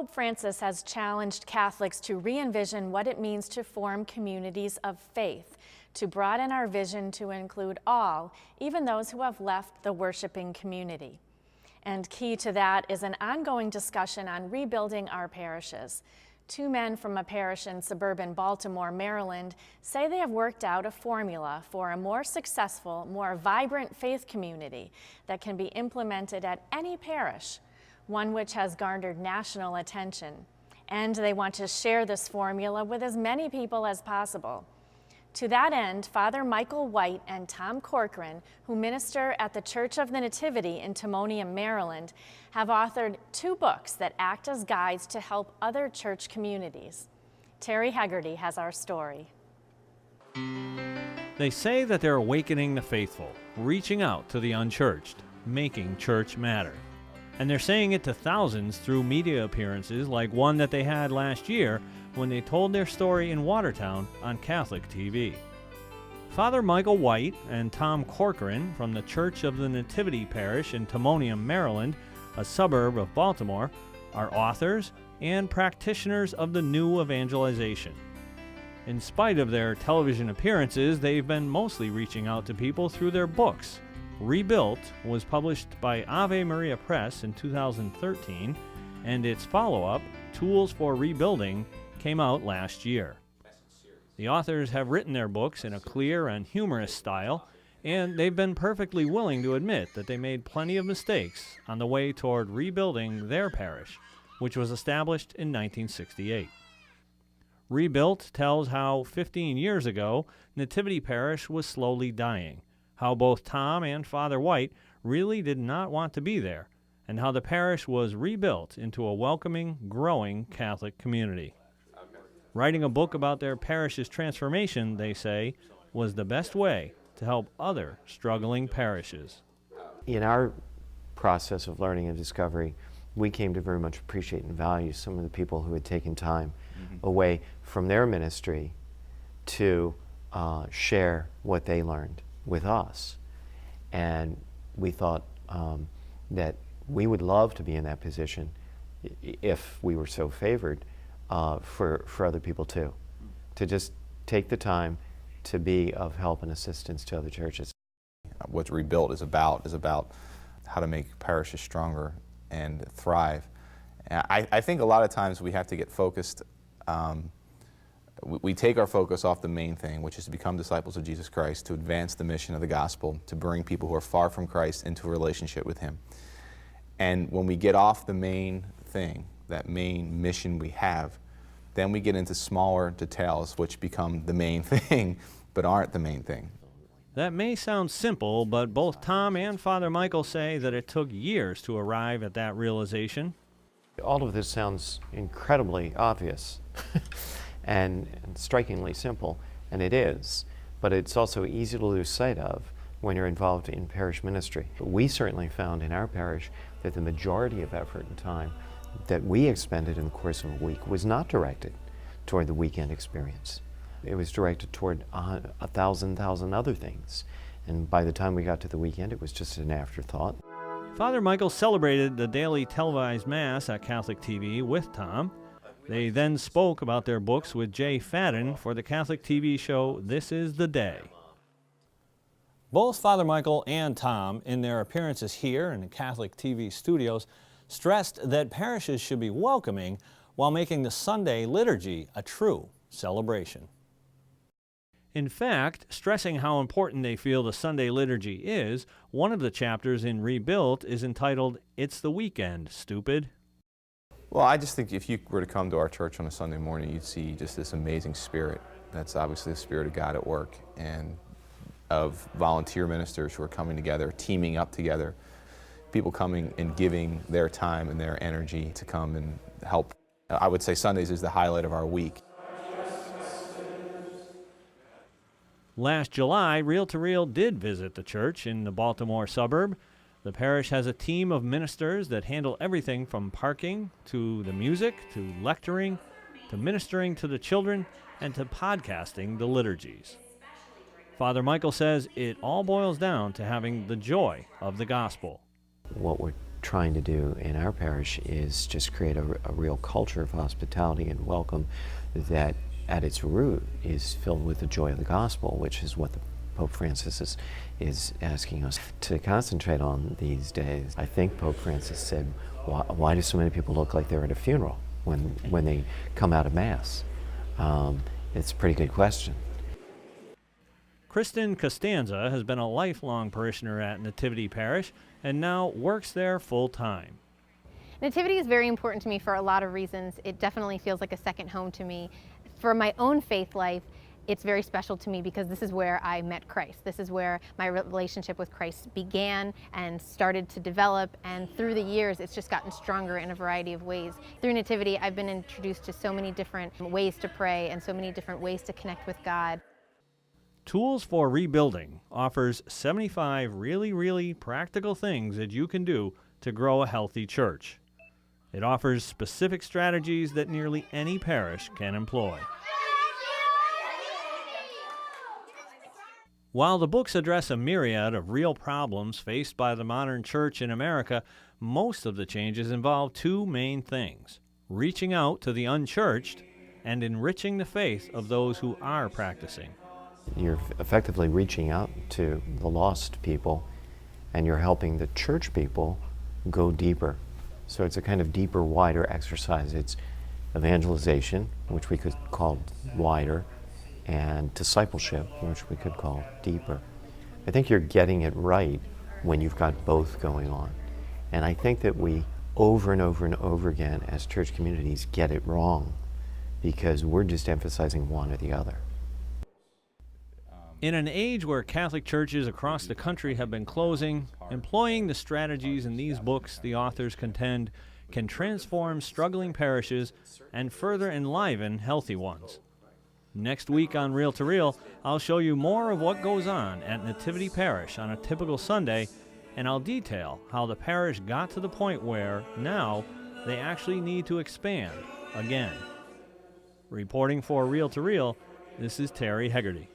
Pope Francis has challenged Catholics to re-envision what it means to form communities of faith, to broaden our vision to include all, even those who have left the worshiping community. And key to that is an ongoing discussion on rebuilding our parishes. Two men from a parish in suburban Baltimore, Maryland, say they have worked out a formula for a more successful, more vibrant faith community that can be implemented at any parish, one which has garnered national attention. And they want to share this formula with as many people as possible. To that end, Father Michael White and Tom Corcoran, who minister at the Church of the Nativity in Timonium, Maryland, have authored 2 books that act as guides to help other church communities. Terry Hegarty has our story. They say that they're awakening the faithful, reaching out to the unchurched, making church matter. And they're saying it to thousands through media appearances like one that they had last year when they told their story in Watertown on Catholic TV. Father Michael White and Tom Corcoran from the Church of the Nativity Parish in Timonium, Maryland, a suburb of Baltimore, are authors and practitioners of the new evangelization. In spite of their television appearances, they've been mostly reaching out to people through their books. Rebuilt was published by Ave Maria Press in 2013, and its follow-up, Tools for Rebuilding, came out last year. The authors have written their books in a clear and humorous style, and they've been perfectly willing to admit that they made plenty of mistakes on the way toward rebuilding their parish, which was established in 1968. Rebuilt tells how 15 years ago, Nativity Parish was slowly dying, how both Tom and Father White really did not want to be there, and how the parish was rebuilt into a welcoming, growing Catholic community. Writing a book about their parish's transformation, they say, was the best way to help other struggling parishes. In our process of learning and discovery, we came to very much appreciate and value some of the people who had taken time away from their ministry to share what they learned with us. And we thought that we would love to be in that position if we were so favored for other people too, to just take the time to be of help and assistance to other churches. What Rebuilt is about how to make parishes stronger and thrive. And I think a lot of times we have to get focused. We take our focus off the main thing, which is to become disciples of Jesus Christ, to advance the mission of the gospel, to bring people who are far from Christ into a relationship with Him. And when we get off the main thing, that main mission we have, then we get into smaller details which become the main thing, but aren't the main thing. That may sound simple, but both Tom and Father Michael say that it took years to arrive at that realization. All of this sounds incredibly obvious and strikingly simple, and it is, but it's also easy to lose sight of when you're involved in parish ministry. We certainly found in our parish that the majority of effort and time that we expended in the course of a week was not directed toward the weekend experience. It was directed toward a thousand other things. And by the time we got to the weekend, it was just an afterthought. Father Michael celebrated the daily televised Mass at Catholic TV with Tom. They then spoke about their books with Jay Fadden for the Catholic TV show This Is the Day. Both Father Michael and Tom, in their appearances here in the Catholic TV studios, stressed that parishes should be welcoming while making the Sunday liturgy a true celebration. In fact, stressing how important they feel the Sunday liturgy is, one of the chapters in Rebuilt is entitled, "It's the Weekend, Stupid." Well, I just think if you were to come to our church on a Sunday morning, you'd see just this amazing spirit. That's obviously the Spirit of God at work, and of volunteer ministers who are coming together, teaming up together, people coming and giving their time and their energy to come and help. I would say Sundays is the highlight of our week. Last July, Reel to Reel did visit the church in the Baltimore suburb. The parish has a team of ministers that handle everything from parking to the music to lecturing to ministering to the children and to podcasting the liturgies. Father Michael says it all boils down to having the joy of the gospel. What we're trying to do in our parish is just create a real culture of hospitality and welcome that at its root is filled with the joy of the gospel, which is what Pope Francis is asking us to concentrate on these days. I think Pope Francis said, why do so many people look like they're at a funeral when they come out of Mass? It's a pretty good question. Kristen Costanza has been a lifelong parishioner at Nativity Parish and now works there full-time. Nativity is very important to me for a lot of reasons. It definitely feels like a second home to me. For my own faith life, it's very special to me because this is where I met Christ. This is where my relationship with Christ began and started to develop, and through the years it's just gotten stronger in a variety of ways. Through Nativity, I've been introduced to so many different ways to pray and so many different ways to connect with God. Tools for Rebuilding offers 75 really practical things that you can do to grow a healthy church. It offers specific strategies that nearly any parish can employ. While the books address a myriad of real problems faced by the modern church in America, most of the changes involve two main things: reaching out to the unchurched and enriching the faith of those who are practicing. You're effectively reaching out to the lost people, and you're helping the church people go deeper. So it's a kind of deeper, wider exercise. It's evangelization, which we could call wider, and discipleship, which we could call deeper. I think you're getting it right when you've got both going on. And I think that we over and over again as church communities get it wrong because we're just emphasizing one or the other. In an age where Catholic churches across the country have been closing, employing the strategies in these books, the authors contend, can transform struggling parishes and further enliven healthy ones. Next week on Reel to Reel, I'll show you more of what goes on at Nativity Parish on a typical Sunday, and I'll detail how the parish got to the point where, now, they actually need to expand again. Reporting for Reel to Reel, this is Terry Hegarty.